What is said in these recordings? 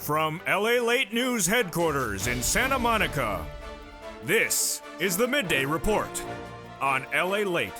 From LALATE News headquarters in Santa Monica, this is the Midday Report on LALATE.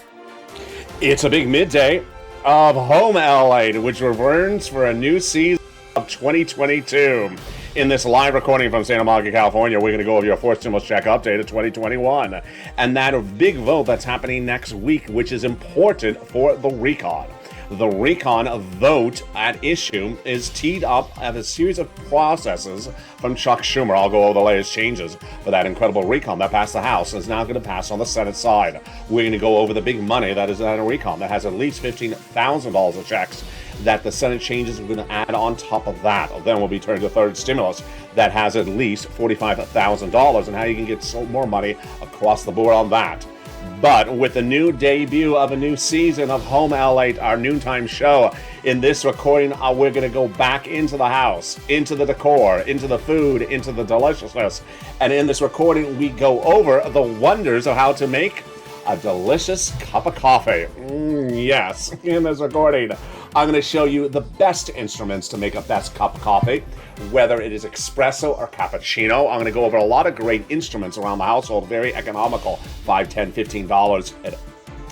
It's a big midday of Home LALATE, which returns for a new season of 2022. In this live recording from Santa Monica, California, we're going to go over your fourth stimulus check update of 2021 and that big vote that's happening next week, which is important for the recon. The recon vote at issue is teed up as a series of processes from Chuck Schumer. I'll go over the latest changes for that incredible recon that passed the House and is now going to pass on the Senate side. We're going to go over the big money that is in a recon that has at least $15,000 of checks that the Senate changes are going to add on top of that. Then we'll be turning to third stimulus that has at least $45,000 and how you can get some more money across the board on that. But with the new debut of a new season of Home LALATE, our noontime show, in this recording, we're going to go back into the house, into the decor, into the food, into the deliciousness. And in this recording, we go over the wonders of how to make a delicious cup of coffee. Yes, in this recording, I'm going to show you the best instruments to make a best cup of coffee, whether it is espresso or cappuccino. I'm going to go over a lot of great instruments around the household, very economical, $5, $10, $15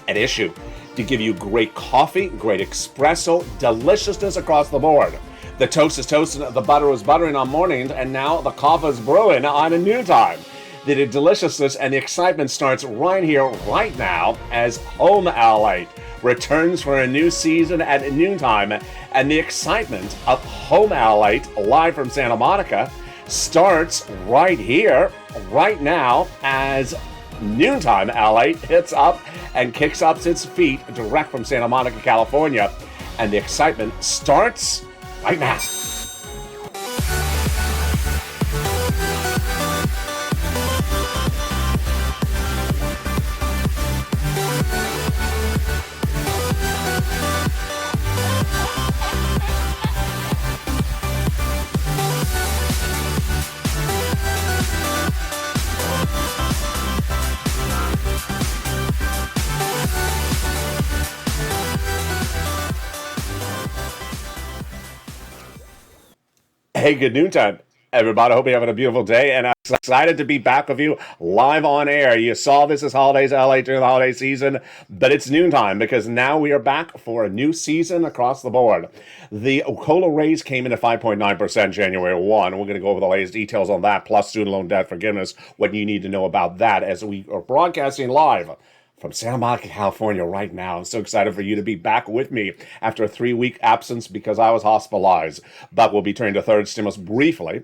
at issue, to give you great coffee, great espresso, deliciousness across the board. The toast is toasting, the butter is buttering on mornings, and now the coffee is brewing on a noontime. The deliciousness and the excitement starts right here, right now, as Home LALATE returns for a new season at noontime. And the excitement of Home LALATE, live from Santa Monica, starts right here, right now, as noontime LALATE hits up and kicks up its feet direct from Santa Monica, California. And the excitement starts right now. Hey, good noontime, everybody. Hope you're having a beautiful day, and I'm excited to be back with you live on air. You saw this as Holidays LA during the holiday season, but it's noontime because now we are back for a new season across the board. The COLA raise came in at 5.9% January 1. We're going to go over the latest details on that, plus student loan debt forgiveness, what you need to know about that as we are broadcasting live from Santa Monica, California right now. I'm so excited for you to be back with me after a 3-week absence because I was hospitalized. But we'll be turning to third stimulus briefly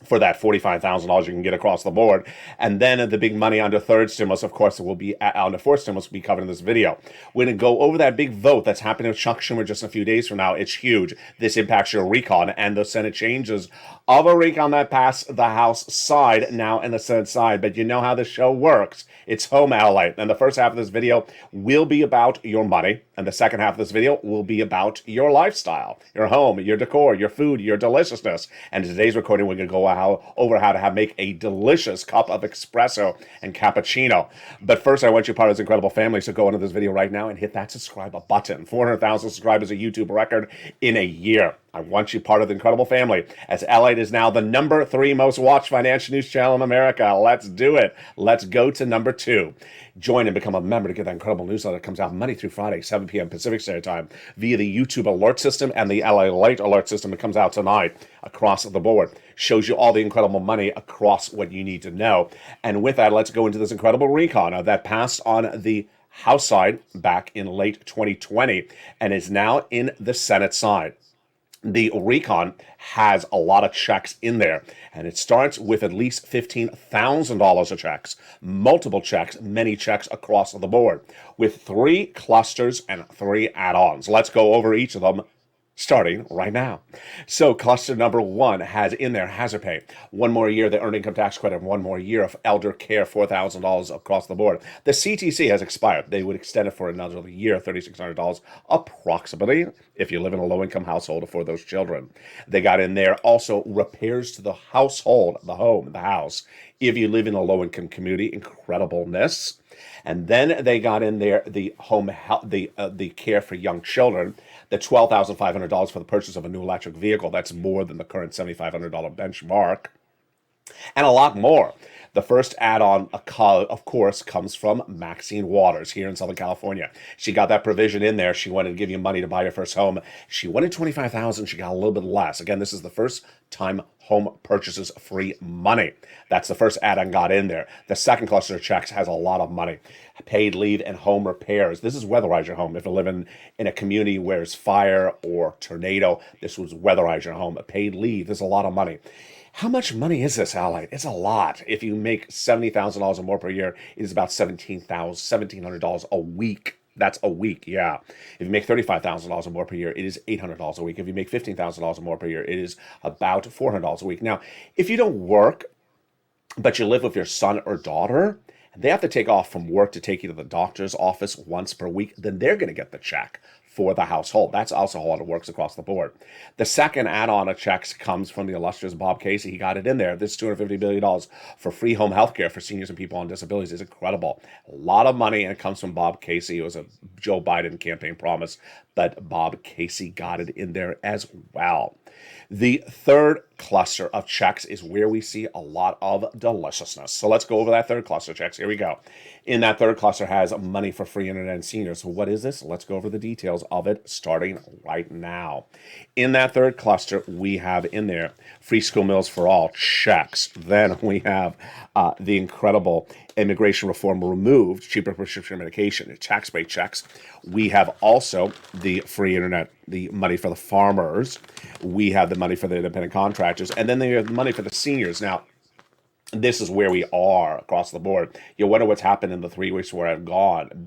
for that $45,000 you can get across the board. And then the big money under third stimulus, of course, it will be on the fourth stimulus will be covered in this video. We're going to go over that big vote that's happening with Chuck Schumer just a few days from now. It's huge. This impacts your recon and the Senate changes of a recon that passed the House side now and the Senate side. But you know how this show works. It's Home LALATE. And the first half of this video will be about your money. And the second half of this video will be about your lifestyle, your home, your decor, your food, your deliciousness. And in today's recording, we're going to go over how to make a delicious cup of espresso and cappuccino. But first, I want you part of this incredible family, so go into this video right now and hit that subscribe button. 400,000 subscribers, a YouTube record in a year. I want you part of the incredible family, as LALATE is now the number 3 most watched financial news channel in America. Let's do it. Let's go to number 2. Join and become a member to get that incredible newsletter that comes out Monday through Friday, 7 p.m. Pacific Standard Time, via the YouTube alert system and the LALATE alert system that comes out tonight across the board. Shows you all the incredible money across what you need to know. And with that, let's go into this incredible recon that passed on the House side back in late 2020 and is now in the Senate side. The recon has a lot of checks in there, and it starts with at least $15,000 of checks, multiple checks, many checks across the board, with 3 clusters and 3 add-ons. Let's go over each of them, starting right now. So cluster number 1 has in there hazard pay, 1 more year, the earned income tax credit, 1 more year of elder care, $4,000 across the board. The CTC has expired. They would extend it for another year, $3,600 approximately, if you live in a low-income household for those children. They got in there also repairs to the household, the home, the house, if you live in a low-income community, incredibleness. And then they got in there the home health, the care for young children. the $12,500 for the purchase of a new electric vehicle. That's more than the current $7,500 benchmark, and a lot more. The first add-on, of course, comes from Maxine Waters here in Southern California. She got that provision in there. She wanted to give you money to buy your first home. She wanted $25,000. She got a little bit less. Again, this is the first time home purchases free money. That's the first add-on got in there. The second cluster of checks has a lot of money. Paid leave and home repairs. This is weatherize your home. If you're living in a community where there's fire or tornado, this was weatherize your home. Paid leave. There's a lot of money. How much money is this, LALATE? It's a lot. If you make $70,000 or more per year, it is about $1,700 a week. That's a week, yeah. If you make $35,000 or more per year, it is $800 a week. If you make $15,000 or more per year, it is about $400 a week. Now, if you don't work, but you live with your son or daughter, they have to take off from work to take you to the doctor's office once per week, then they're going to get the check for the household. That's also how it works across the board. The second add-on of checks comes from the illustrious Bob Casey. He got it in there. This $250 billion for free home health care for seniors and people on disabilities is incredible. A lot of money, and it comes from Bob Casey. It was a Joe Biden campaign promise, but Bob Casey got it in there as well. The third cluster of checks is where we see a lot of deliciousness. So let's go over that third cluster of checks. Here we go. In that third cluster has money for free internet and seniors. So what is this? Let's go over the details of it starting right now. In that third cluster, we have in there free school meals for all checks. Then we have the incredible immigration reform removed, cheaper prescription medication, tax break checks. We have also the free internet, the money for the farmers. We have the money for the independent contractors, and then they have the money for the seniors. Now, this is where we are across the board. You wonder what's happened in the 3 weeks where I've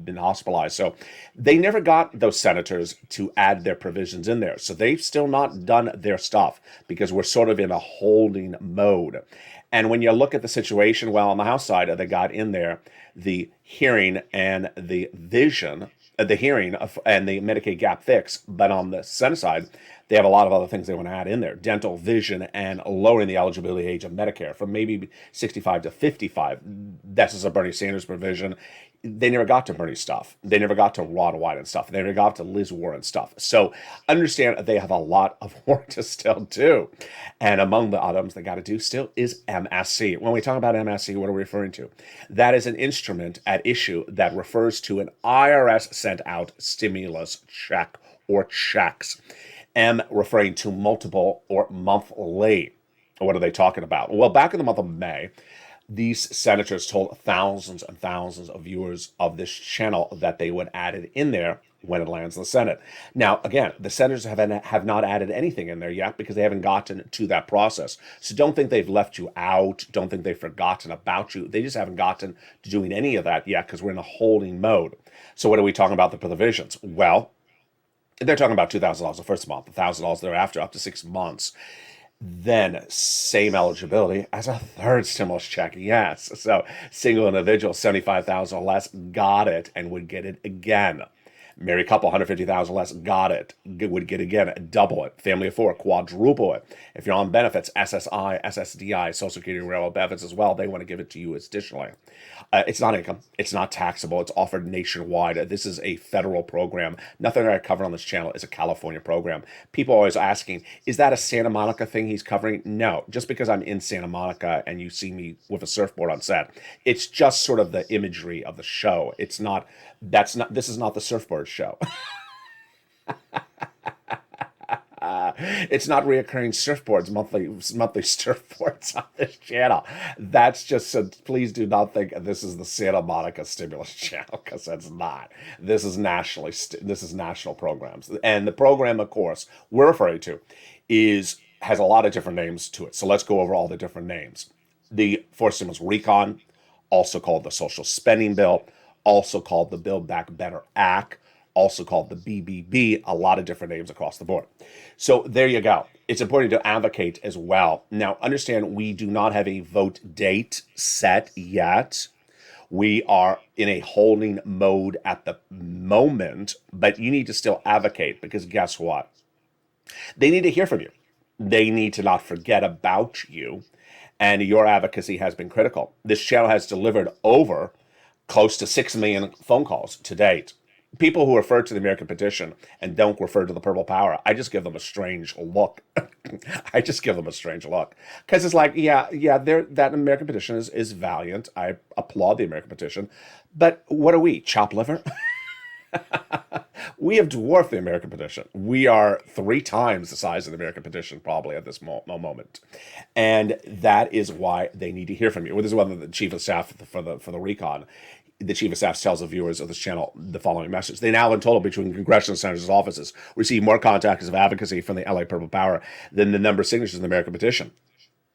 been hospitalized. So they never got those senators to add their provisions in there. So they've still not done their stuff because we're sort of in a holding mode. And when you look at the situation, well, on the House side, they got in there the hearing and the vision, the hearing of, and the Medicaid gap fix. But on the Senate side, they have a lot of other things they want to add in there. Dental, vision, and lowering the eligibility age of Medicare from maybe 65 to 55. This is a Bernie Sanders provision. They never got to Bernie stuff. They never got to Ron Wyden and stuff. They never got to Liz Warren stuff. So understand they have a lot of work to still do. And among the items they got to do still is MSC. When we talk about MSC, what are we referring to? That is an instrument at issue that refers to an IRS sent out stimulus check or checks. M referring to multiple or monthly. What are they talking about? Well, back in the month of May, these senators told thousands and thousands of viewers of this channel that they would add it in there when it lands in the Senate. Now, again, the senators have not added anything in there yet because they haven't gotten to that process. So don't think they've left you out. Don't think they've forgotten about you. They just haven't gotten to doing any of that yet because we're in a holding mode. So what are we talking about the provisions? Well, they're talking about $2,000 the first month, $1,000 thereafter, up to 6 months. Then same eligibility as a third stimulus check. Yes. So single individual, $75,000 or less, got it and would get it again. Married couple, $150,000 less, got it, would get again, double it. Family of 4, quadruple it. If you're on benefits, SSI, SSDI, Social Security, railroad benefits as well, they want to give it to you additionally. It's not income. It's not taxable. It's offered nationwide. This is a federal program. Nothing I cover on this channel is a California program. People are always asking, is that a Santa Monica thing he's covering? No, just because I'm in Santa Monica and you see me with a surfboard on set, it's just sort of the imagery of the show. This is not the surfboard show. It's not reoccurring surfboards, monthly surfboards on this channel. That's just so please do not think this is the Santa Monica stimulus channel, because that's not. This is national programs. And the program, of course, we're referring to has a lot of different names to it. So let's go over all the different names. The Forced Stimulus Recon, also called the Social Spending Bill, also called the Build Back Better Act, also called the BBB, a lot of different names across the board. So there you go. It's important to advocate as well. Now, understand we do not have a vote date set yet. We are in a holding mode at the moment, but you need to still advocate because guess what? They need to hear from you. They need to not forget about you, and your advocacy has been critical. This channel has delivered over close to 6 million phone calls to date. people who refer to the American petition and don't refer to the purple power, I just give them a strange look. I just give them a strange look because it's like, yeah, that American petition is valiant. I applaud the American petition, but what are we, chop liver? We have dwarfed the American petition. We are 3 times the size of the American petition, probably at this moment, and that is why they need to hear from you. Well, this is whether the chief of staff for the recon. The chief of staff tells the viewers of this channel the following message. They now, in total, between congressional senators' offices, receive more contacts of advocacy from the LA Purple Power than the number of signatures in the American petition.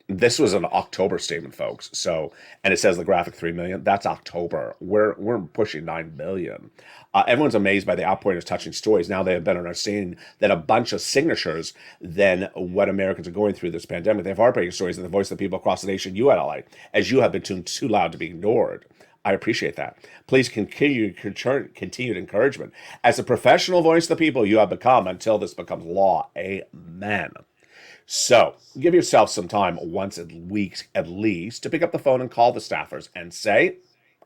This was an October statement, folks. So, and it says the graphic 3 million. That's October. We're pushing 9 billion. Everyone's amazed by the outpouring of touching stories. Now they have better understanding that a bunch of signatures than what Americans are going through this pandemic. They have heartbreaking stories in the voice of the people across the nation. You at LA, as you have been tuned too loud to be ignored. I appreciate that. Please continue continued encouragement. As a professional voice of the people you have become until this becomes law. Amen. So give yourself some time once a week at least to pick up the phone and call the staffers and say,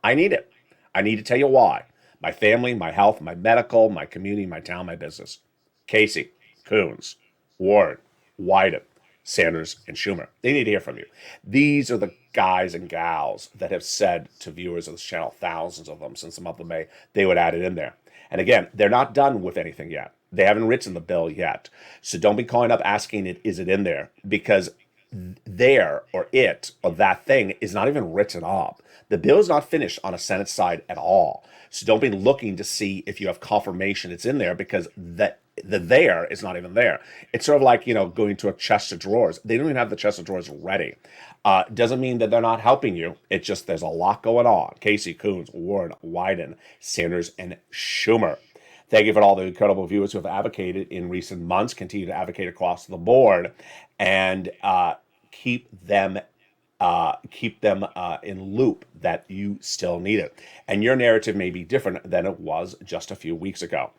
I need it. I need to tell you why. My family, my health, my medical, my community, my town, my business. Casey, Coons, Warren, Wyden, Sanders, and Schumer. They need to hear from you. These are the guys and gals that have said to viewers of this channel, thousands of them since the month of May, they would add it in there. And again, they're not done with anything yet. They haven't written the bill yet. So don't be calling up asking it, is it in there? Because there or it or that thing is not even written up. The bill is not finished on a Senate side at all. So don't be looking to see if you have confirmation it's in there because the there is not even there. It's sort of like, going to a chest of drawers. They don't even have the chest of drawers ready. Doesn't mean that they're not helping you. It's just there's a lot going on. Casey, Coons, Warren, Wyden, Sanders, and Schumer. Thank you for all the incredible viewers who have advocated in recent months. Continue to advocate across the board, and keep them in loop that you still need it. And your narrative may be different than it was just a few weeks ago.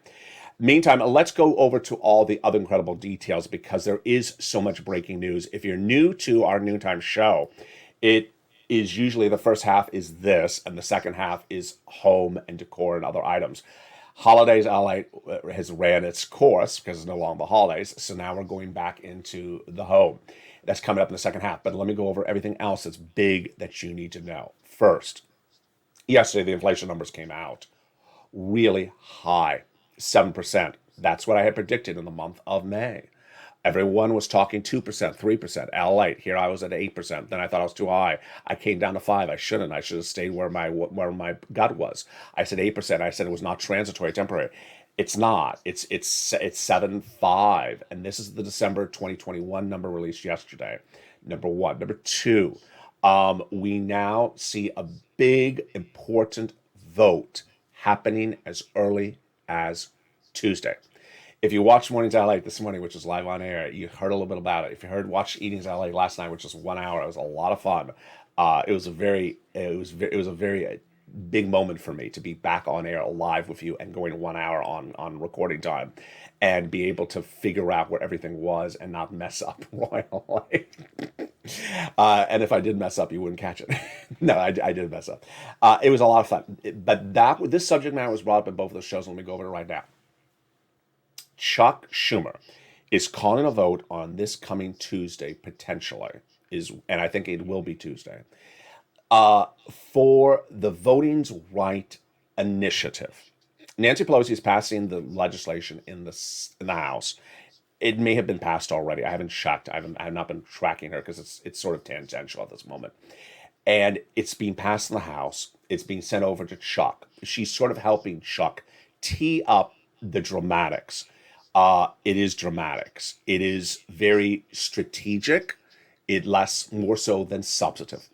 Meantime, let's go over to all the other incredible details because there is so much breaking news. If you're new to our noontime show, it is usually the first half is this, and the second half is home and decor and other items. Holidays LA has ran its course because it's no longer the holidays. So now we're going back into the home. That's coming up in the second half. But let me go over everything else that's big that you need to know. First, yesterday the inflation numbers came out really high, 7%. That's what I had predicted in the month of May. Everyone was talking 2%, 3%. LALATE, here I was at 8%. Then I thought I was too high. I came down to 5. I shouldn't. I should have stayed where my gut was. I said 8%. I said it was not transitory, temporary. It's not. It's 7.5, and this is the December 2021 number released yesterday. Number one. Number two, we now see a big important vote happening as early as Tuesday. If you watched Mornings LA this morning, which is live on air, you heard a little bit about it. If you watched Evenings LA last night, which was 1 hour, it was a lot of fun. It was a very big moment for me to be back on air live with you and going 1 hour on recording time and be able to figure out where everything was and not mess up royally. And if I did mess up, you wouldn't catch it. No, I did mess up. It was a lot of fun. But this subject matter was brought up in both of those shows. Let me go over it right now. Chuck Schumer is calling a vote on this coming Tuesday, potentially, and I think it will be Tuesday, for the Voting Rights Initiative. Nancy Pelosi is passing the legislation in the House. It may have been passed already. I haven't checked. I have not been tracking her because it's sort of tangential at this moment. And it's being passed in the House. It's being sent over to Chuck. She's sort of helping Chuck tee up the dramatics. It is dramatics. It is very strategic. More so than substantive.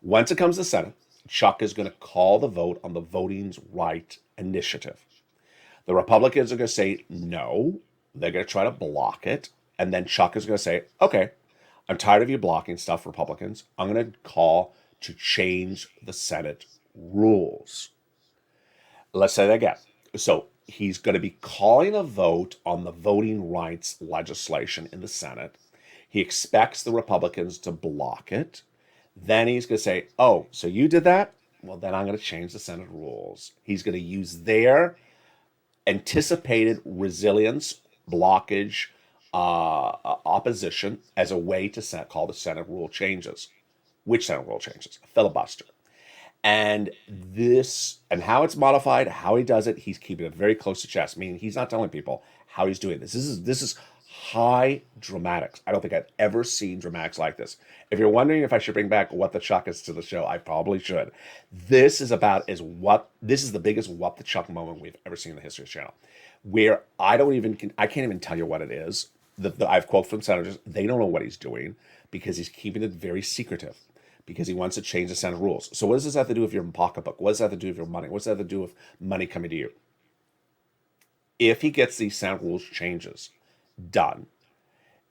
Once it comes to the Senate, Chuck is going to call the vote on the Voting Rights Initiative. The Republicans are going to say no. They're going to try to block it. And then Chuck is going to say, okay, I'm tired of you blocking stuff, Republicans. I'm going to call to change the Senate rules. Let's say that again. So he's going to be calling a vote on the voting rights legislation in the Senate. He expects the Republicans to block it. Then he's going to say, oh, so you did that? Well, then I'm going to change the Senate rules. He's going to use their anticipated resilience, blockage, opposition as a way to call the Senate rule changes. Which Senate rule changes? Filibuster. And this, and how it's modified, how he does it, he's keeping it very close to chest, meaning he's not telling people how he's doing this. This is high dramatics. I don't think I've ever seen dramatics like this. If you're wondering if I should bring back What the Chuck is to the show, I probably should. This is the biggest What the Chuck moment we've ever seen in the history of the channel, where I can't even tell you what it is. I've quoted from senators, they don't know what he's doing because he's keeping it very secretive, because he wants to change the Senate rules. So what does this have to do with your pocketbook? What does that have to do with your money? What does that have to do with money coming to you? If he gets these Senate rules changes done,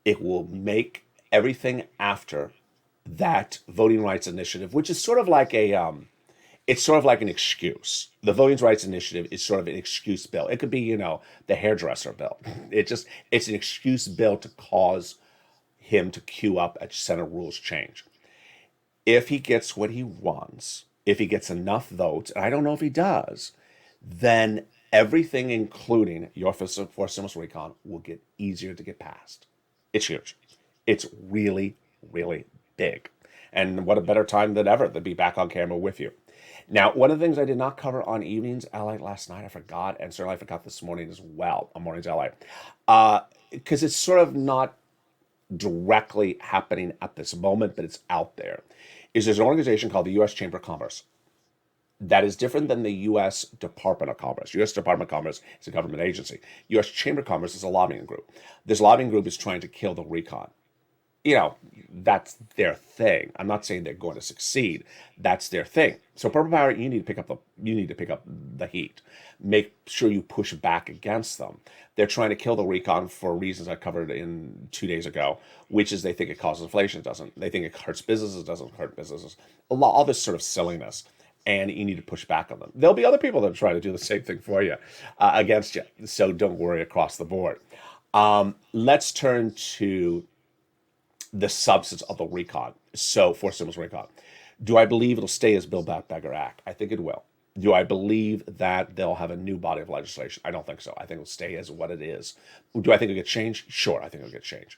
it will make everything after that voting rights initiative, which is sort of like it's sort of like an excuse. The voting rights initiative is sort of an excuse bill. It could be, the hairdresser bill. It's an excuse bill to cause him to queue up a Senate rules change. If he gets what he wants, if he gets enough votes, and I don't know if he does, then everything, including your forced stimulus recon, will get easier to get passed. It's huge. It's really, really big. And what a better time than ever to be back on camera with you. Now, one of the things I did not cover on Evenings LA last night, I forgot, and certainly I forgot this morning as well, on Mornings LA, because it's sort of not directly happening at this moment, but it's out there, is there's an organization called the U.S. Chamber of Commerce that is different than the U.S. Department of Commerce. U.S. Department of Commerce is a government agency. U.S. Chamber of Commerce is a lobbying group. This lobbying group is trying to kill the recon. That's their thing. I'm not saying they're going to succeed. That's their thing. So Purple Power, you need to pick up the heat. Make sure you push back against them. They're trying to kill the recon for reasons I covered in 2 days ago, which is they think it causes inflation. It doesn't. They think it hurts businesses. It doesn't hurt businesses. All this sort of silliness. And you need to push back on them. There'll be other people that are trying to do the same thing for you, against you. So don't worry across the board. Let's turn to the substance of the recon. So, forced stimulus recon. Do I believe it'll stay as Build Back Better Act? I think it will. Do I believe that they'll have a new body of legislation? I don't think so. I think it'll stay as what it is. Do I think it'll get changed? Sure, I think it'll get changed.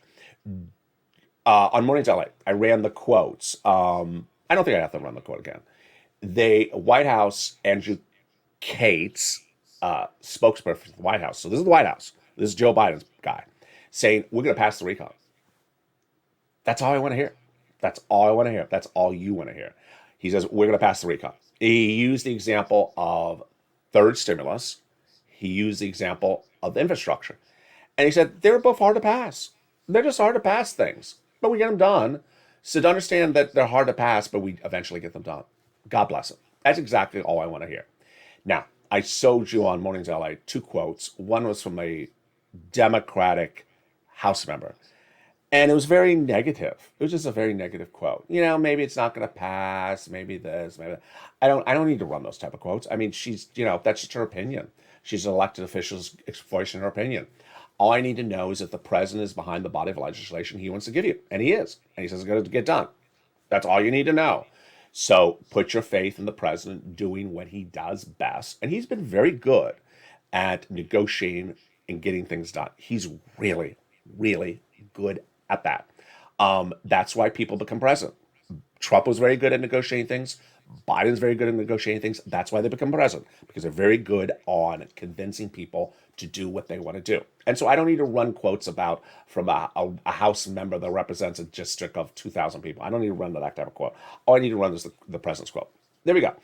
On Mornings LA, I ran the quotes. I don't think I have to run the quote again. White House, Andrew Cates, spokesperson for the White House. So this is the White House. This is Joe Biden's guy saying, we're going to pass the recon. That's all I want to hear. That's all I want to hear. That's all you want to hear. He says, we're going to pass the recon. He used the example of third stimulus. He used the example of infrastructure. And he said, they're both hard to pass. They're just hard to pass things, but we get them done. So to understand that they're hard to pass, but we eventually get them done. God bless them. That's exactly all I want to hear. Now, I showed you on Mornings LA 2 quotes. One was from a Democratic House member. And it was very negative. It was just a very negative quote. Maybe it's not going to pass. Maybe this. Maybe that. I don't need to run those type of quotes. I mean, she's that's just her opinion. She's an elected official voicing her opinion. All I need to know is that the president is behind the body of legislation he wants to give you, and he is, and he says it's going to get done. That's all you need to know. So put your faith in the president doing what he does best, and he's been very good at negotiating and getting things done. He's really, really good at that. That's why people become president. Trump was very good at negotiating things. Biden's very good at negotiating things. That's why they become president, because they're very good on convincing people to do what they want to do. And so I don't need to run quotes from a House member that represents a district of 2,000 people. I don't need to run that type of quote. All I need to run is the president's quote. There we go.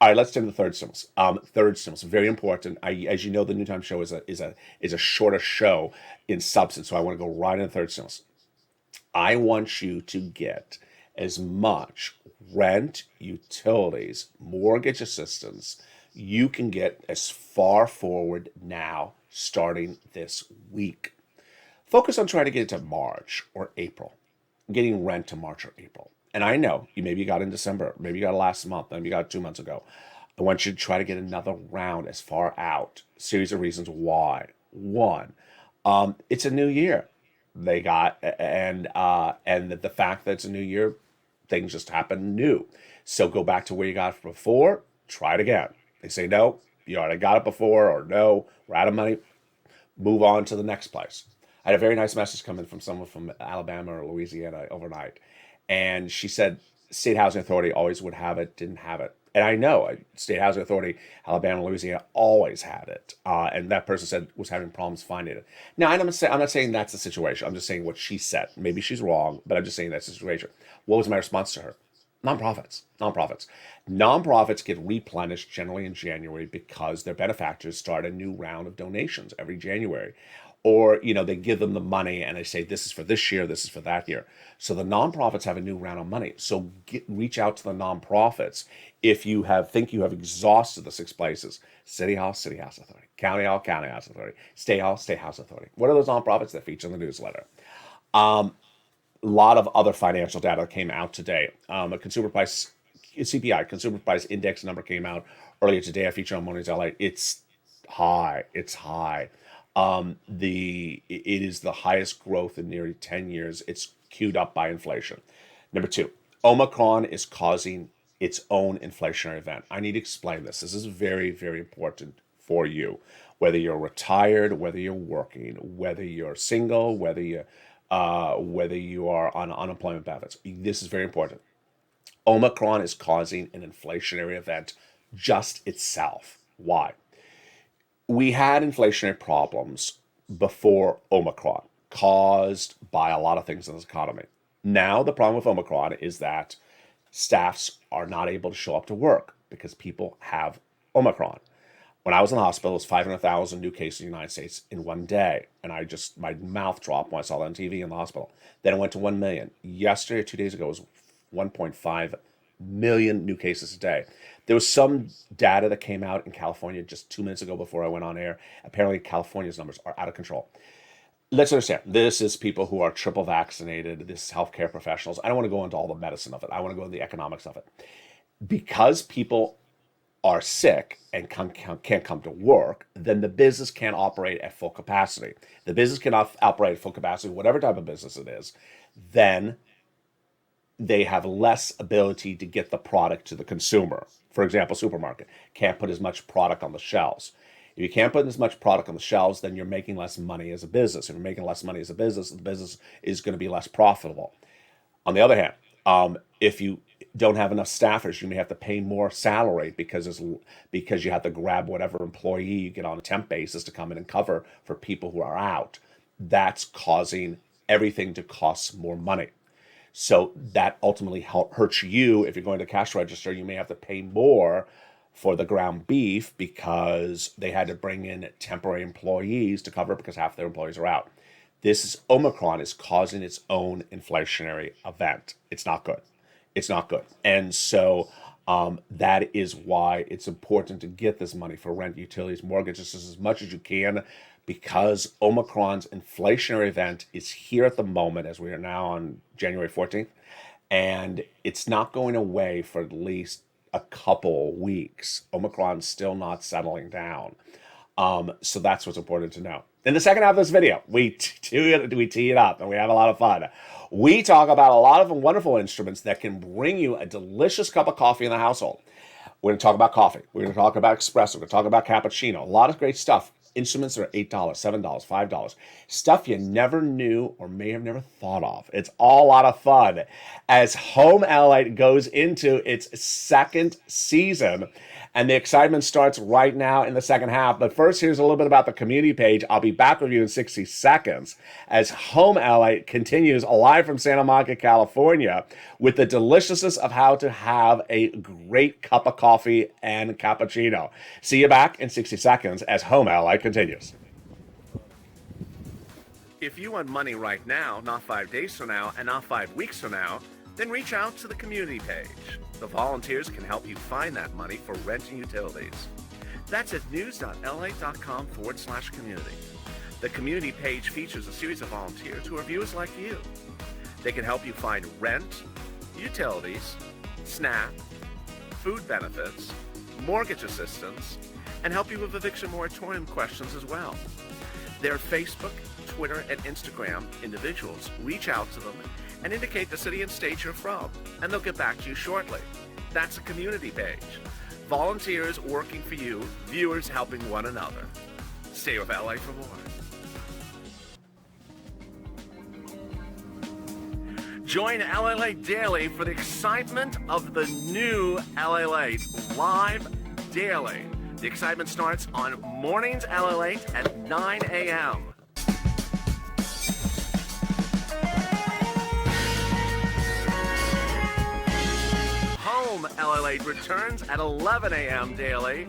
All right, let's turn to the third stimulus. Third stimulus, very important. As you know, the Noontime Show is a shorter show in substance, so I want to go right into the third stimulus. I want you to get as much rent, utilities, mortgage assistance you can get as far forward now, starting this week. Focus on trying to get it to March or April, getting rent to March or April. And I know maybe you got in December, maybe you got last month, maybe you got 2 months ago. I want you to try to get another round as far out. Series of reasons why. One, it's a new year. They got and the fact that it's a new year, things just happen new. So go back to where you got before. Try it again. They say no, You already got it before, or no, we're out of money. Move on to the next place. I had a very nice message come in from someone from Alabama or Louisiana overnight. And she said, State Housing Authority always would have it, didn't have it. And I know State Housing Authority, Alabama, Louisiana always had it. And that person said was having problems finding it. Now, I'm not saying that's the situation. I'm just saying what she said. Maybe she's wrong, but I'm just saying that's the situation. What was my response to her? Nonprofits. Nonprofits get replenished generally in January because their benefactors start a new round of donations every January. Or, they give them the money and they say, this is for this year, this is for that year. So the nonprofits have a new round of money. So reach out to the nonprofits if you think you have exhausted the 6 places: City Hall, City House Authority; County Hall, County House Authority; State Hall, State House Authority. What are those nonprofits that feature in the newsletter? A lot of other financial data came out today. A consumer price, CPI, consumer price index number came out earlier today. I featured on Mornings LA. It's high. It is the highest growth in nearly 10 years. It's queued up by inflation. Number 2, Omicron is causing its own inflationary event. I need to explain this. This is very, very important for you. Whether you're retired, whether you're working, whether you're single, whether you are on unemployment benefits. This is very important. Omicron is causing an inflationary event just itself. Why? We had inflationary problems before Omicron caused by a lot of things in this economy. Now, the problem with Omicron is that staffs are not able to show up to work because people have Omicron. When I was in the hospital, it was 500,000 new cases in the United States in one day. And my mouth dropped when I saw that on TV in the hospital. Then it went to 1 million. Yesterday, 2 days ago, it was 1.5 million new cases a day. There was some data that came out in California just 2 minutes ago before I went on air. Apparently, California's numbers are out of control. Let's understand, this is people who are triple vaccinated. This is healthcare professionals. I don't want to go into all the medicine of it. I want to go into the economics of it. Because people are sick and can't come to work, then the business can't operate at full capacity. The business cannot operate at full capacity, whatever type of business it is, then they have less ability to get the product to the consumer. For example, supermarket can't put as much product on the shelves. If you can't put as much product on the shelves, then you're making less money as a business. If you're making less money as a business, the business is going to be less profitable. On the other hand, if you don't have enough staffers, you may have to pay more salary because you have to grab whatever employee you get on a temp basis to come in and cover for people who are out. That's causing everything to cost more money. So that ultimately hurts you. If you're going to cash register, you may have to pay more for the ground beef because they had to bring in temporary employees to cover because half their employees are out. Omicron is causing its own inflationary event. It's not good. And so that is why it's important to get this money for rent, utilities, mortgages as much as you can, because Omicron's inflationary event is here at the moment as we are now on January 14th, and it's not going away for at least a couple weeks. Omicron's still not settling down. So that's what's important to know. In the second half of this video, we tee it up and we have a lot of fun. We talk about a lot of wonderful instruments that can bring you a delicious cup of coffee in the household. We're going to talk about coffee. We're going to talk about espresso. We're going to talk about cappuccino. A lot of great stuff. Instruments are $8, $7, $5. Stuff you never knew or may have never thought of. It's all a lot of fun as Home LALATE goes into its second season. And the excitement starts right now in the second half. But first, here's a little bit about the community page. I'll be back with you in 60 seconds as Home LALATE continues live from Santa Monica, California, with the deliciousness of how to have a great cup of coffee and cappuccino. See you back in 60 seconds as Home LALATE continues. If you want money right now, not 5 days from now, and not 5 weeks from now, then reach out to the community page. The volunteers can help you find that money for rent and utilities. That's at news.la.com/community. The community page features a series of volunteers who are viewers like you. They can help you find rent, utilities, SNAP, food benefits, mortgage assistance, and help you with eviction moratorium questions as well. Their Facebook, Twitter, and Instagram individuals reach out to them and indicate the city and state you're from, and they'll get back to you shortly. That's a community page. Volunteers working for you, viewers helping one another. Stay with LA for more. Join LALATE Daily for the excitement of the new LALATE live daily. The excitement starts on mornings LALATE at 9 a.m. Home LALATE returns at 11 a.m. daily.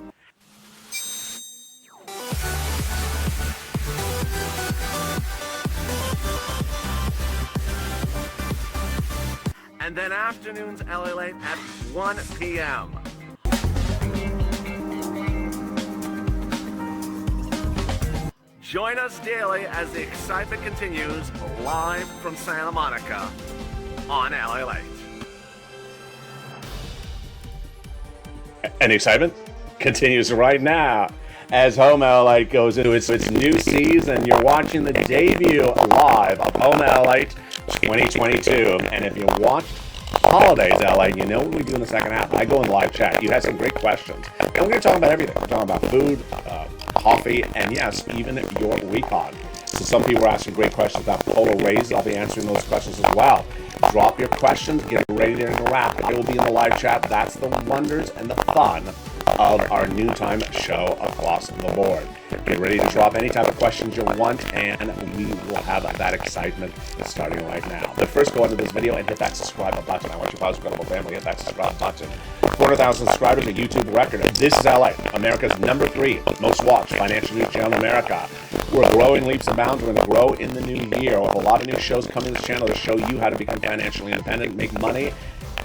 And then afternoons LALATE at 1 p.m. Join us daily as the excitement continues live from Santa Monica on LALATE. And the excitement continues right now as Home LALATE goes into its new season. You're watching the debut live of Home LALATE 2022. And if you watch Holidays LA, you know what we do in the second half. I go in the live chat. You have some great questions. And we're going to talk about everything. We're talking about food, coffee, and yes, even your recon. So some people are asking great questions about polo raises. I'll be answering those questions as well. Drop your questions. Get ready to interact. I will be in the live chat. That's the wonders and the fun of our noontime show across the board. Get ready to drop any type of questions you want, and we will have that excitement starting right now. But first, go into this video and hit that subscribe button. I want you guys, incredible family, hit that subscribe button. 400,000 subscribers, a YouTube record. This is LA, America's #3 most watched financial news channel in America. We're growing leaps and bounds. We're going to grow in the new year with a lot of new shows coming to this channel to show you how to become financially independent, make money,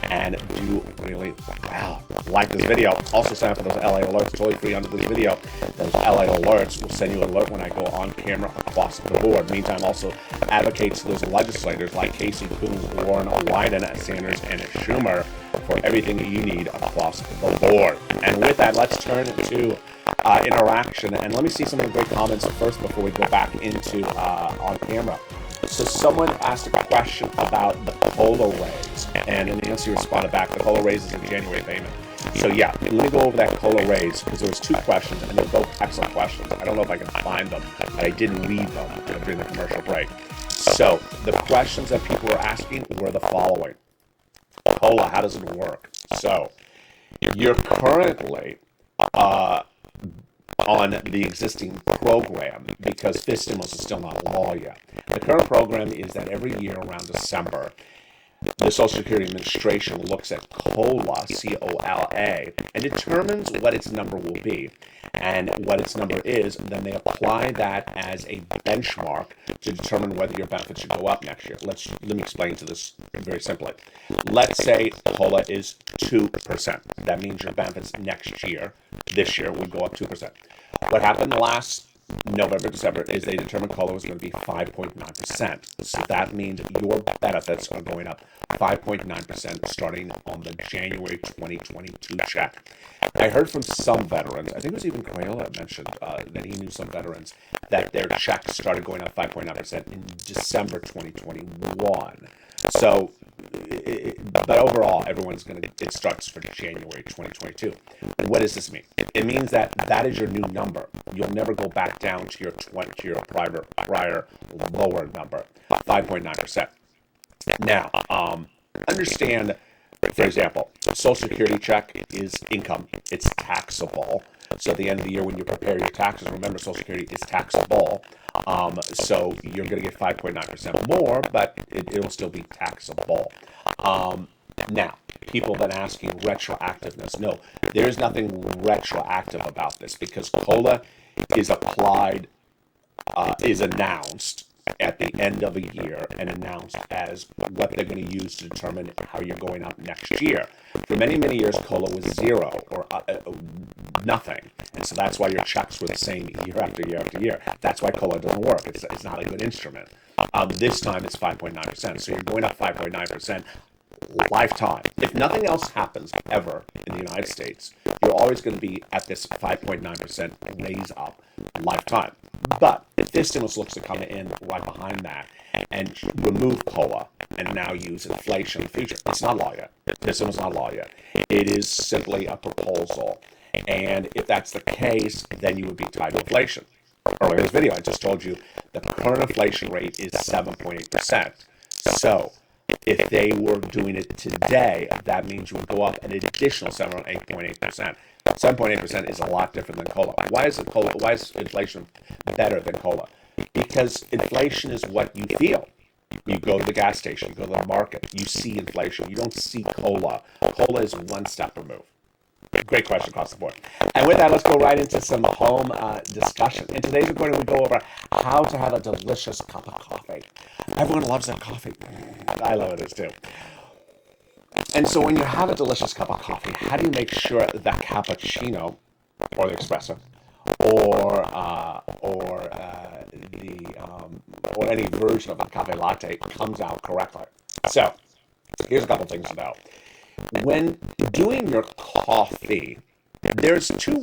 and do really well. Like this video. Also sign up for those LA alerts, totally free under this video. Those LA alerts will send you an alert when I go on camera across the board. Meantime, also advocates to those legislators like Casey, Coons, Warren, Wyden, Sanders, and Schumer for everything that you need across the board. And with that, let's turn to interaction. And let me see some of the great comments first before we go back into on camera. So someone asked a question about the COLA raise, and Nancy responded back, the COLA raise is a January payment. So yeah, let me go over that COLA raise, because there was two questions, and they're both excellent questions. I don't know if I can find them, but I didn't read them during the commercial break. So the questions that people were asking were the following. COLA, how does it work? So you're currently on the existing program because this stimulus is still not law yet. The current program is that every year around December, the Social Security Administration looks at COLA, C-O-L-A, and determines what its number will be. And what its number is, then they apply that as a benchmark to determine whether your benefits should go up next year. Let me explain to this very simply. Let's say COLA is 2%. That means your benefits next year, this year, would go up 2%. What happened last November, December, is they determined COLA was going to be 5.9%. So that means your benefits are going up 5.9% starting on the January 2022 check. I heard from some veterans, I think it was even Crayola mentioned that he knew some veterans, that their checks started going up 5.9% in December 2021. So, but overall, everyone's going to, it starts for January 2022. What does this mean? It means that that is your new number. You'll never go back down to your prior lower number, 5.9%. Now, understand, for example, Social Security check is income. It's taxable. So at the end of the year, when you prepare your taxes, remember Social Security is taxable. So you're going to get 5.9% more, but it'll still be taxable. Now, people have been asking retroactiveness. No, there's nothing retroactive about this because COLA is applied, is announced at the end of a year and announced as what they're going to use to determine how you're going up next year. For many, many years, COLA was zero or nothing. And so that's why your checks were the same year after year after year. That's why COLA doesn't work. It's not a good instrument. This time it's 5.9%. So you're going up 5.9% lifetime. If nothing else happens ever in the United States, you're always going to be at this 5.9% raise up lifetime. But if this stimulus looks to come in right behind that and remove COLA, and now use inflation in the future. It's not law yet. This one is not law yet. It is simply a proposal. And if that's the case, then you would be tied to inflation. Earlier in this video, I just told you the current inflation rate is 7.8%. So if they were doing it today, that means you would go up an additional 8.8%. 7.8% is a lot different than cola. Why is inflation better than cola? Because inflation is what you feel. You go to the gas station, you go to the market, you see inflation. You don't see cola. Cola is one step removed. Great question across the board. And with that, let's go right into some home discussion. In today's recording, we go over how to have a delicious cup of coffee. Everyone loves their coffee. I love it too. And so when you have a delicious cup of coffee, how do you make sure that cappuccino or the espresso or any version of a cafe latte comes out correctly? So here's a couple things to know. When doing your coffee, there's two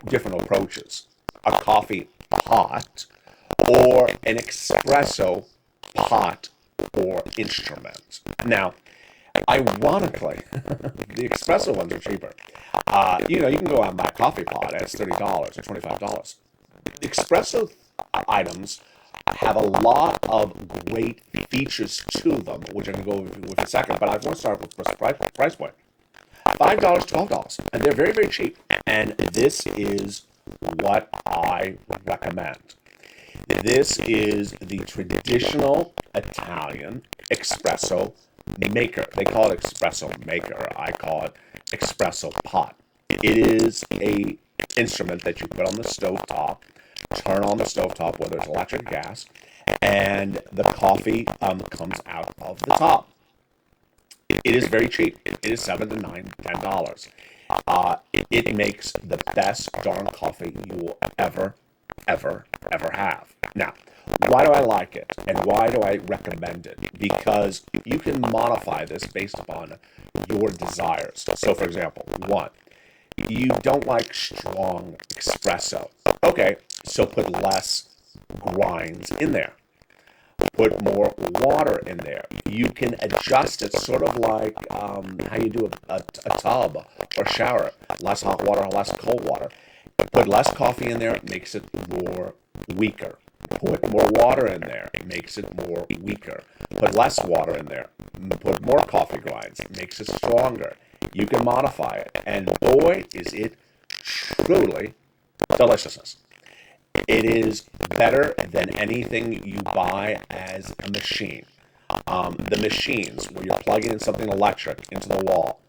different approaches: a coffee pot or an espresso pot or instrument. Now, ironically, the espresso ones are cheaper. You can go out and buy a coffee pot, and it's $30 or $25. Espresso items have a lot of great features to them, which I'm going to go over with in a second, but I want to start with the price point. $5, $12, and they're very, very cheap. And this is what I recommend. This is the traditional Italian espresso maker. They call it espresso maker. I call it espresso pot. It is a instrument that you put on the stovetop, turn on the stovetop, whether it's electric or gas, and the coffee comes out of the top. It is very cheap. It is $7 to $9, $10. It makes the best darn coffee you will ever have. Now, why do I like it and why do I recommend it? Because you can modify this based upon your desires. So, for example, one, you don't like strong espresso. Okay, so put less grinds in there. Put more water in there. You can adjust it sort of like how you do a tub or shower. Less hot water, less cold water. Put less coffee in there, it makes it more weaker. Put more water in there, it makes it more weaker. Put less water in there, put more coffee grinds, it makes it stronger. You can modify it, and boy, is it truly deliciousness. It is better than anything you buy as a machine. The machines where you're plugging in something electric into the wall,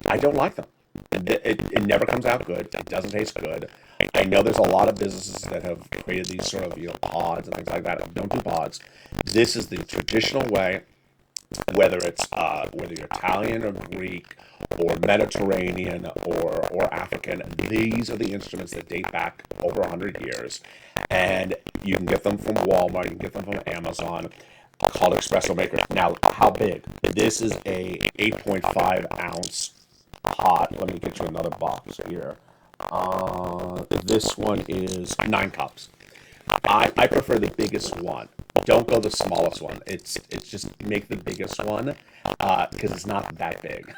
I don't like them. It never comes out good. It doesn't taste good. I know there's a lot of businesses that have created these sort of pods and things like that. Don't do pods. This is the traditional way. Whether you're Italian or Greek or Mediterranean or African, these are the instruments that date back over 100 years, and you can get them from Walmart, you can get them from Amazon, called espresso maker. Now, how big? This is a 8.5 ounce pot. Let me get you another box here. This one is 9 cups. I prefer the biggest one. Don't go the smallest one. It's just make the biggest one because it's not that big.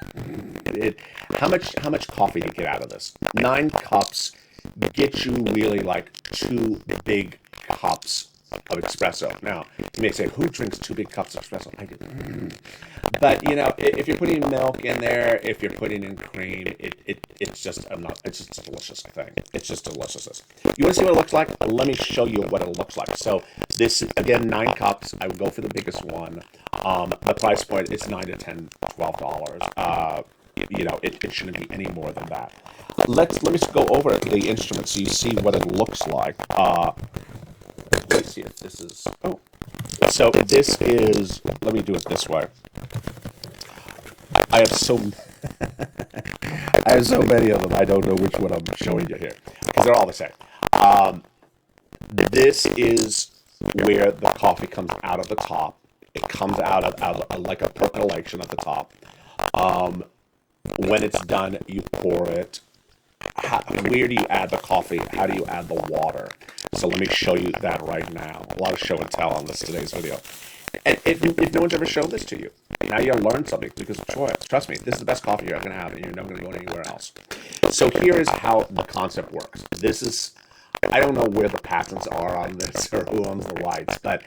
How much coffee do you get out of this? 9 cups get you really like 2 big cups of espresso. Now, you may say, who drinks 2 big cups of espresso? I do. But, if you're putting milk in there, if you're putting in cream, it's just a delicious thing. It's just deliciousness. You want to see what it looks like? Let me show you what it looks like. So this, again, 9 cups. I would go for the biggest one. The price point is $9 to $10, $12. It shouldn't be any more than that. Let me just go over the instrument so you see what it looks like. Let's see if this is... Oh. So this is... Let me do it this way. I have so many of them, I don't know which one I'm showing you here. Because they're all the same. This is where the coffee comes out of the top. It comes out of like a percolation at the top. When it's done, you pour it. Where do you add the coffee? How do you add the water? So let me show you that right now. A lot of show and tell on today's video. And if no one's ever shown this to you, now you'll learn something because trust me, this is the best coffee you're going to have and you're not going to go anywhere else. So here is how the concept works. This is, I don't know where the patents are on this or who owns the rights, but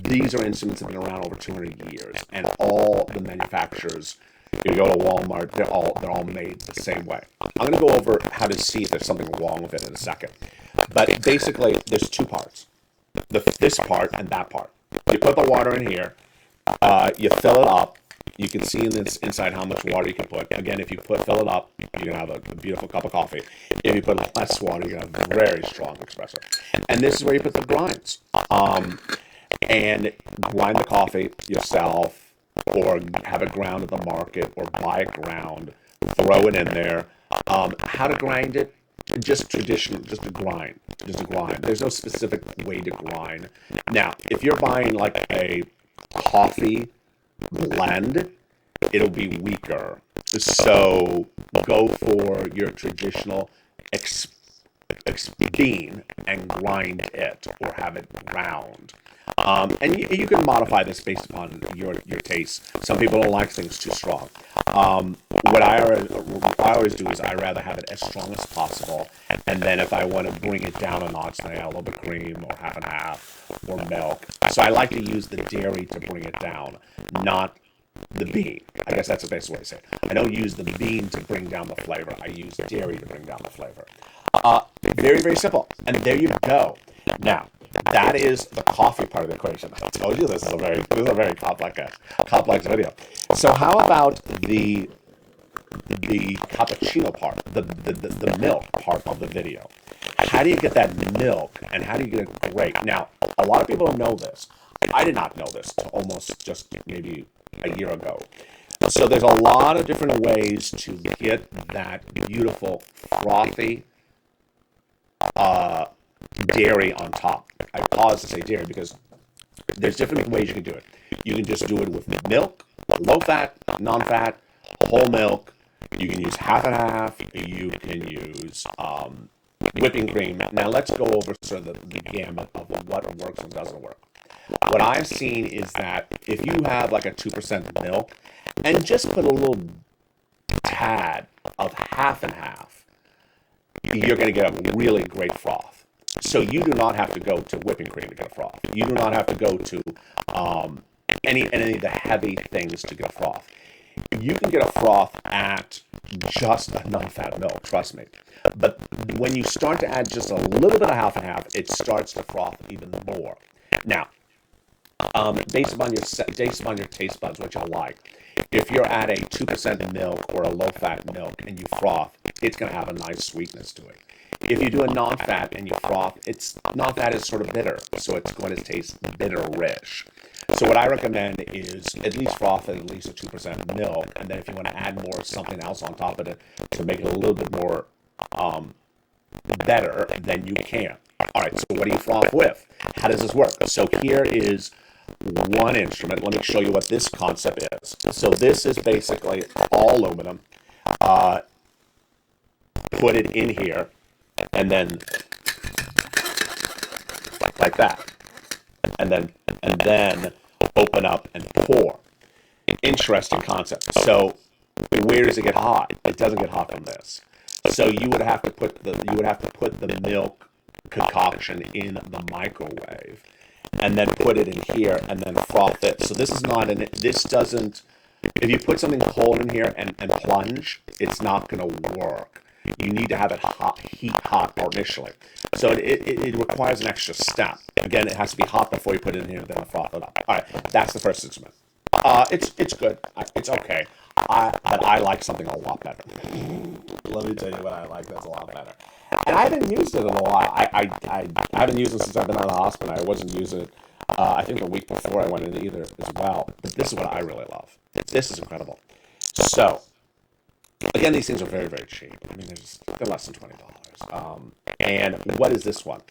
these are instruments that have been around over 200 years, and all the manufacturers, you go to Walmart, they're all made the same way. I'm going to go over how to see if there's something wrong with it in a second. But basically, there's two parts, this part and that part. You put the water in here, you fill it up. You can see in this inside how much water you can put. Again, if you fill it up, you can have a beautiful cup of coffee. If you put less water, you can have a very strong espresso. And this is where you put the grinds. And grind the coffee yourself, or have it ground at the market, or buy it ground, throw it in there. How to grind it? Just traditional, just a grind. There's no specific way to grind. Now, if you're buying like a coffee blend, it'll be weaker. So go for your traditional bean and grind it, or have it ground. And you can modify this based upon your taste. Some people don't like things too strong. What I always do is I rather have it as strong as possible, and then if I want to bring it down a notch, then I add a little bit of cream or half and half or milk. So I like to use the dairy to bring it down, not the bean. I guess that's the best way to say it. I don't use the bean to bring down the flavor. I use dairy to bring down the flavor. Very, very simple. And there you go. Now, that is the coffee part of the equation. I told you this is a very complex video. So how about the cappuccino part, the milk part of the video? How do you get that milk, and how do you get it great? Now, a lot of people don't know this. I did not know this till almost just maybe a year ago. So there's a lot of different ways to get that beautiful frothy dairy on top. I pause to say dairy because there's different ways you can do it. You can just do it with milk, low fat, non-fat, whole milk. You can use half and half. You can use whipping cream. Now let's go over sort of the gamut of what works and doesn't work. What I've seen is that if you have like a 2% milk and just put a little tad of half and half, you're going to get a really great froth. So you do not have to go to whipping cream to get a froth. You do not have to go to any of the heavy things to get a froth. You can get a froth at just a non-fat milk, trust me. But when you start to add just a little bit of half and half, it starts to froth even more. Now, based upon your taste buds, what you like. If you're at a 2% milk or a low-fat milk and you froth, it's going to have a nice sweetness to it. If you do a non-fat and you froth, non-fat is sort of bitter, so it's going to taste bitter-ish. So what I recommend is at least froth at least a 2% milk, and then if you want to add more something else on top of it to make it a little bit more better, then you can. All right, so what do you froth with? How does this work? So here is one instrument. Let me show you what this concept is. So this is basically all aluminum. Put it in here, and then like that, and then open up and pour. Interesting concept. So where does it get hot? It doesn't get hot from this. So you would have to put the milk concoction in the microwave, and then put it in here, and then froth it. So this is not this doesn't. If you put something cold in here and plunge, it's not going to work. You need to have it hot initially. So it requires an extra step. Again, it has to be hot before you put it in here, and then froth it up. All right, that's the first instrument. It's good. It's okay. But I like something a lot better. Let me tell you what I like that's a lot better. And I haven't used it in a while. I haven't used it since I've been out of the hospital. I wasn't using it, I think the week before I went in either as well. But this is what I really love. This is incredible. So, again, these things are very, very cheap. I mean, they're less than $20. And what is this one?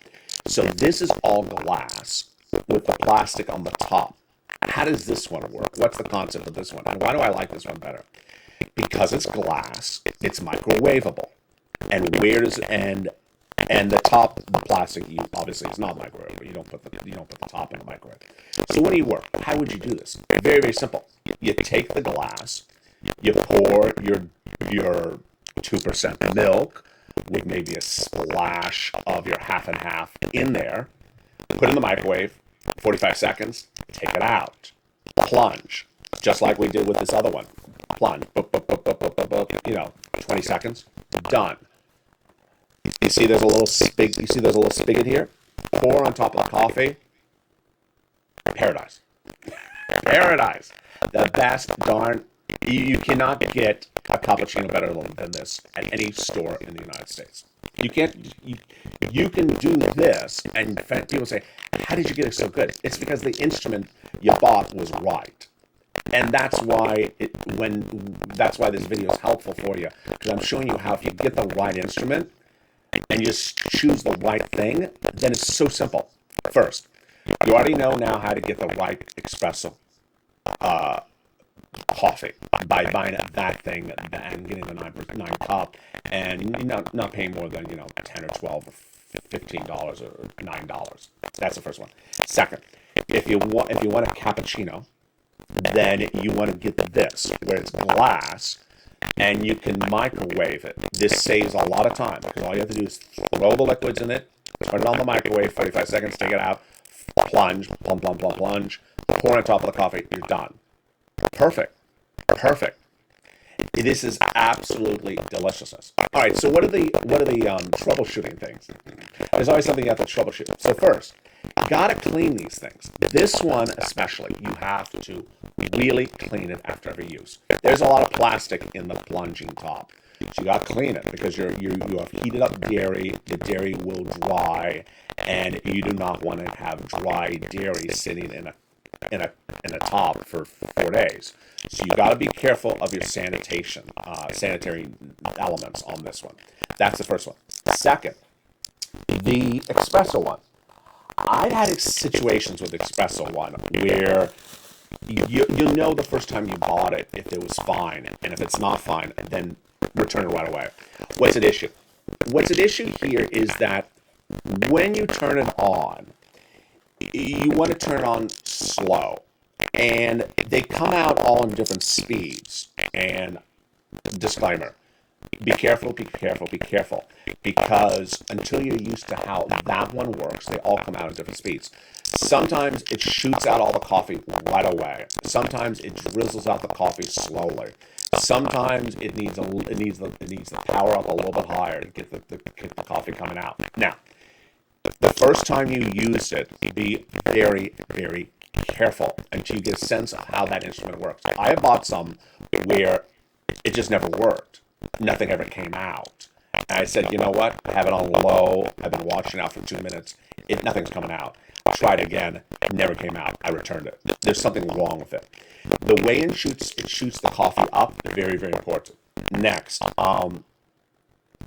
So this is all glass with the plastic on the top. How does this one work? What's the concept of this one? And why do I like this one better? Because it's glass, it's microwavable. And And the top, the plastic, you obviously it's not microwave. You don't put the top in the microwave. So when do you work? How would you do this? Very, very simple. You take the glass, you pour your 2% milk with maybe a splash of your half and half in there, put it in the microwave, 45 seconds, take it out, plunge, just like we did with this other one. Plunge, 20 seconds, done. You see there's a little spigot here? Pour on top of the coffee. Paradise. Paradise. The best darn. You cannot get a cappuccino better than this at any store in the United States. You can't. You can do this, and people say, "How did you get it so good?" It's because the instrument you bought was right, and that's why that's why this video is helpful for you, because I'm showing you how if you get the right instrument and you just choose the right thing, then it's so simple. First, you already know now how to get the right espresso coffee by buying that thing and getting the 9 cup, and not paying more than $10 or $12 or $15 or $9. That's the first one. Second, if you want a cappuccino, then you want to get this where it's glass and you can microwave it. This saves a lot of time because all you have to do is throw the liquids in it, turn it on the microwave, 45 seconds, take it out, plunge, plunge, pour on top of the coffee, you're done. Perfect. This is absolutely deliciousness. All right, so what are the troubleshooting things? There's always something you have to troubleshoot. So first, gotta clean these things. This one especially, you have to really clean it after every use. There's a lot of plastic in the plunging top, so you gotta clean it because you have heated up dairy. The dairy will dry, and you do not want to have dry dairy sitting in a top for 4 days. So you got to be careful of your sanitary elements on this one. That's the first one. Second, the espresso one. I've had situations with espresso one where you know the first time you bought it if it was fine, and if it's not fine, then return it right away. What's at issue? What's at issue here is that when you turn it on, you want to turn it on slow, and they come out all in different speeds. And disclaimer, be careful, because until you're used to how that one works, they all come out at different speeds. Sometimes it shoots out all the coffee right away. Sometimes it drizzles out the coffee slowly. Sometimes it needs the power up a little bit higher to get the coffee coming out. Now, the first time you use it, be very, very careful until you get a sense of how that instrument works. I have bought some where it just never worked. Nothing ever came out. And I said, you know what? I have it on low. I've been watching it out for 2 minutes. Nothing's coming out. I tried again. It never came out. I returned it. There's something wrong with it. The way it shoots the coffee up, very, very important. Next,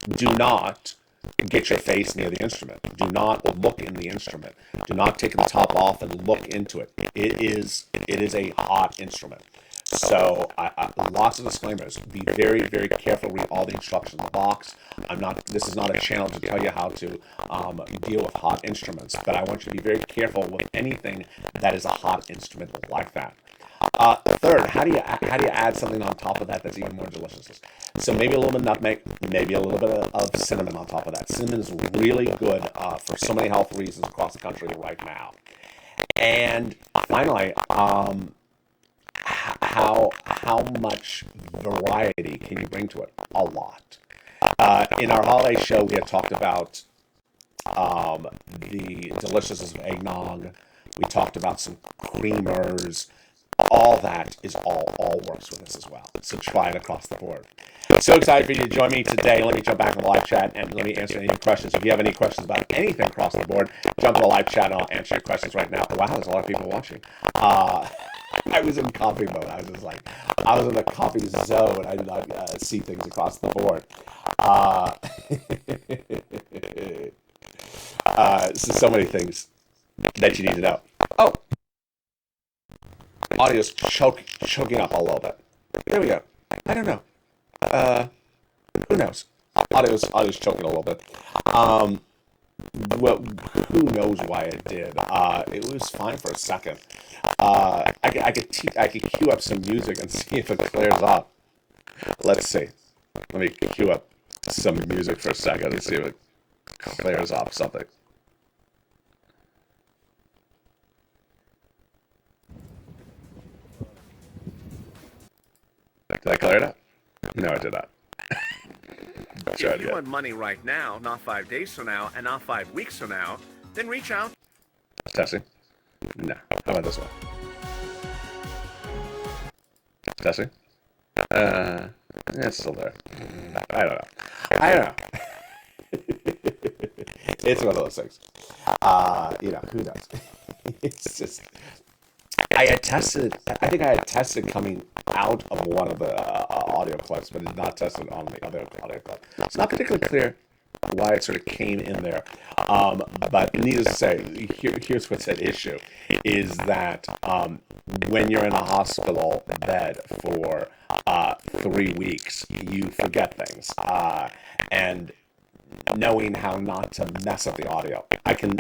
do not get your face near the instrument. Do not look in the instrument. Do not take the top off and look into it. It is a hot instrument. So lots of disclaimers. Be very, very careful. Read all the instructions in the box. This is not a channel to tell you how to deal with hot instruments, but I want you to be very careful with anything that is a hot instrument like that. Third, how do you add something on top of that that's even more delicious? So maybe a little bit of nutmeg, maybe a little bit of cinnamon on top of that. Cinnamon is really good for so many health reasons across the country right now. And finally, how much variety can you bring to it? A lot. In our holiday show, we had talked about the deliciousness of eggnog. We talked about some creamers. All that is all works with this as well. So try it across the board. So excited for you to join me today. Let me jump back in the live chat and let me answer any questions. If you have any questions about anything across the board, jump in the live chat and I'll answer your questions right now. Wow, there's a lot of people watching. I was in coffee mode. I was in a coffee zone. I did not see things across the board. So many things that you need to know. Oh, audio's choking up a little bit. There we go. I don't know. Who knows? Audio's choking a little bit. Well, who knows why it did? It was fine for a second. I could cue up some music and see if it clears up. Let's see. Let me cue up some music for a second and see if it clears up something. Did I clear it up? No, I did not. Try it If you again. want money right now, not 5 days from now, and not 5 weeks from now, then reach out. Testing? No. How about this one? Testing? It's still there. I don't know. I don't know. It's one of those things. Who knows? It's just. I think I had tested coming out of one of the audio clips, but it's not tested on the other audio clip. It's not particularly clear why it sort of came in there. But needless to say, here's what's at issue, is that when you're in a hospital bed for 3 weeks, you forget things. And knowing how not to mess up the audio. I can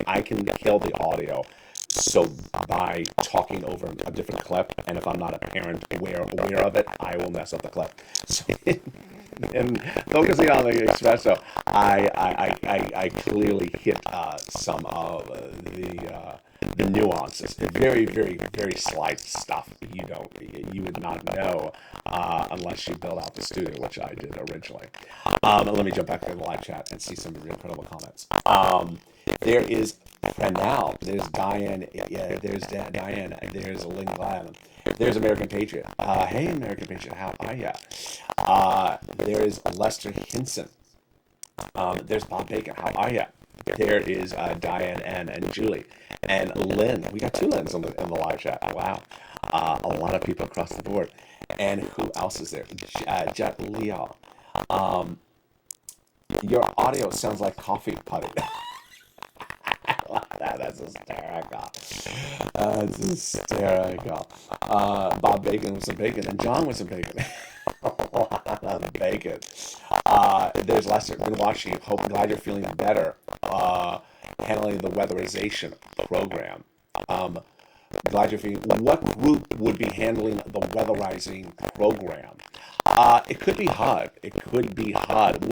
kill the audio. So by talking over a different clip, and if I'm not apparent aware of it, I will mess up the clip. So, and focusing on the espresso, I clearly hit some of the nuances. Very, very, very slight stuff you would not know unless you build out the studio, which I did originally. Let me jump back to the live chat and see some of the incredible comments. There is Pranal, there's Diane, there's Diane, there's Lynn Glenn, there's American Patriot. Hey, American Patriot, how are ya? There's Lester Hinson. There's Bob Bacon, how are ya? There is Diane and Julie. And Lynn. We got 2 Lyns in the live chat. Wow. A lot of people across the board. And who else is there? Jet Leo. Your audio sounds like coffee putty. I love that. That's hysterical. That's hysterical. Bob Bacon with some bacon, and John with some bacon. A lot of bacon. There's Lester. Been watching. Glad you're feeling better. Handling the weatherization program. Glad you're feeling. What group would be handling the weatherizing program? It could be HUD. It could be HUD.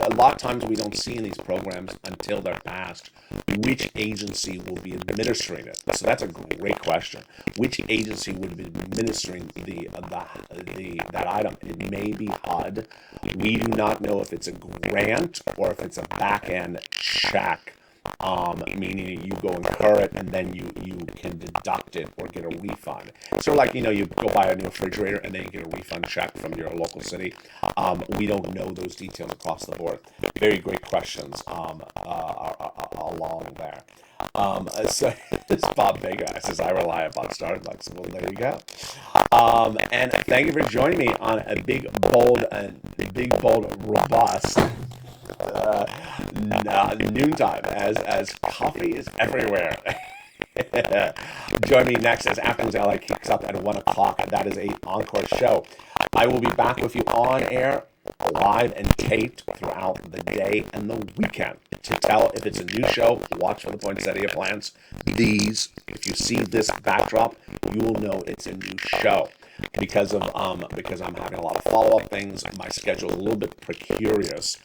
A lot of times we don't see in these programs until they're passed which agency will be administering it. So that's a great question. Which agency would be administering that item? It may be HUD. We do not know if it's a grant or if it's a back-end check. Meaning you go incur it and then you can deduct it or get a refund. So like, you go buy a new refrigerator and then you get a refund check from your local city. We don't know those details across the board. Very great questions along there. So this Bob Vega says, I rely upon Starbucks. Well, there you go. And thank you for joining me on a big, bold, robust noontime as coffee is everywhere. Join me next as Afternoons LA kicks up at 1 o'clock. That is a encore show. I will be back with you on air, live and taped throughout the day and the weekend. To tell if it's a new show, watch for the poinsettia plants. If you see this backdrop, you will know it's a new show. Because I'm having a lot of follow-up things, my schedule is a little bit precarious.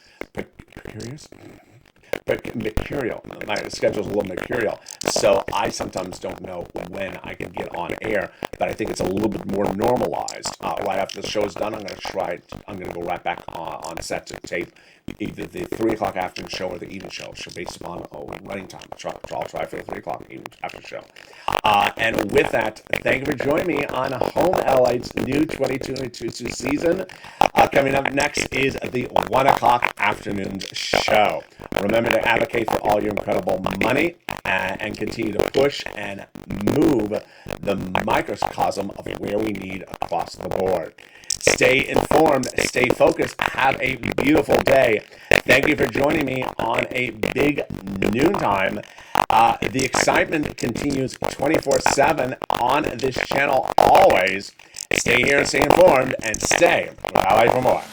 Mercurial. My schedule's a little mercurial, so I sometimes don't know when I can get on air. But I think it's a little bit more normalized. Right after the show is done, I'm going to go right back on set to tape either the 3 o'clock afternoon show or the evening show. So based upon running time, I'll try for the 3 o'clock evening after show. And with that, thank you for joining me on Home LA's new 2022 season. Coming up next is the 1 o'clock afternoon show. Remember to advocate for all your incredible money and continue to push and move the microcosm of where we need across the board. Stay informed, stay focused, have a beautiful day. Thank you for joining me on a big noontime. The excitement continues 24/7 on this channel always. Stay here, stay informed, and stay with LA for more.